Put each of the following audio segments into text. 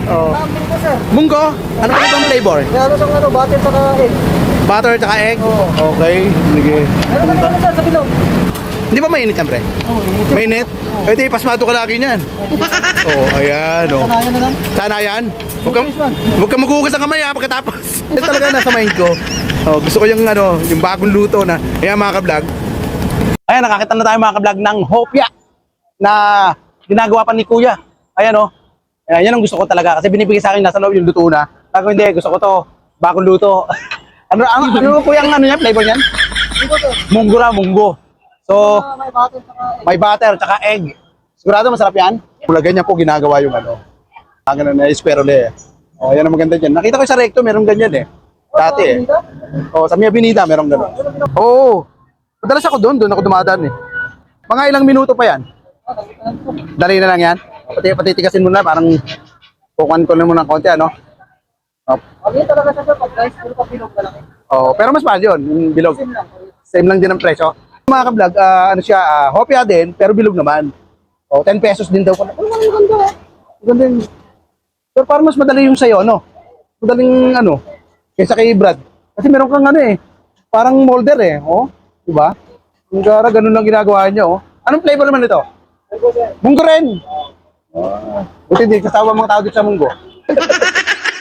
Oh. Munggo, sir. Munggo? Ano pa itong flavor? Meron siyang ano, butter saka egg. Butter tsaka egg? Oo. Okay, sige. Meron kami ano, sir, sa bilog. Hindi ba mainit siyempre? Oo, Mainit? Eh di, pasmado ka lagi niyan. Oh, ayan, oh. Kanayan na lang. Sana yan. Huwag kang maghugas ng kamay ha pagkatapos. Ito talaga nasa mind ko. Oh, gusto ko yung ano, yung bagong luto na. Ayan mga ka-vlog. Ayan, nakakita na tayo mga ka-vlog ng hopya na ginagawa pa ni Kuya. Ayan oh. Ayan, yan ang gusto ko talaga kasi binibigay sa akin nasa loob yung luto na. Ako hindi, gusto ko to bagong luto. ano po yung ano niya, flavor niyan? Munggo ra, munggo. So, May butter saka egg. may butter tsaka egg. Sigurado masarap yan? Pula ganyan po ginagawa yung ano. Ganun na esperole. Oh, yan ang maganda dyan. Nakita ko sa Recto, meron ganyan eh. Dati eh. Oh, sa Mia Binida, meron ganun. Oo. Madalas ako doon ako dumadaan eh. Mga ilang minuto pa yan. Dali na lang yan. Patitigasin mo na, parang kukuhan ko na muna ng konti, ano? Oh. Okay, talaga siya, sir. Pag guys, puro pa bilog ka lang. Oh, pero mas mahal yun, yung bilog. Same lang. Same lang din ang presyo. Mga ka-vlog, ano siya, hopya din, pero bilog naman. Oh, 10 pesos din daw. Ano man yung ganda? Ganda yun. Pero parang mas madali yung sayo, no? Madaling ano, kaysa kay Brad. Kasi meron kang ano eh, parang molder eh, oh. Diba? Yung gara, ganun lang ginagawa niya, oh. Anong flavor naman ito? Munggo rin. Buti hindi, kasawa mga tao dito sa munggo.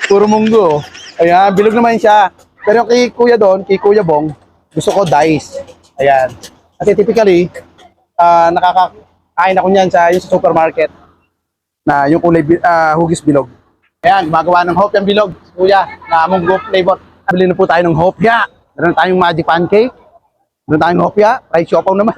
Puro munggo, oh. Ayan, bilog naman siya. Pero kay Kuya doon, kay Kuya Bong, gusto ko dice. Ayan. Kasi typically, nakakain ako niyan yung sa supermarket na yung kulay hugis bilog. Ayan, gumagawa ng hopya ang bilog, Kuya, na munggo flavor. Bili na po tayo ng hopya. Meron tayong magic pancake. Meron tayong hopya, fried siopaw naman.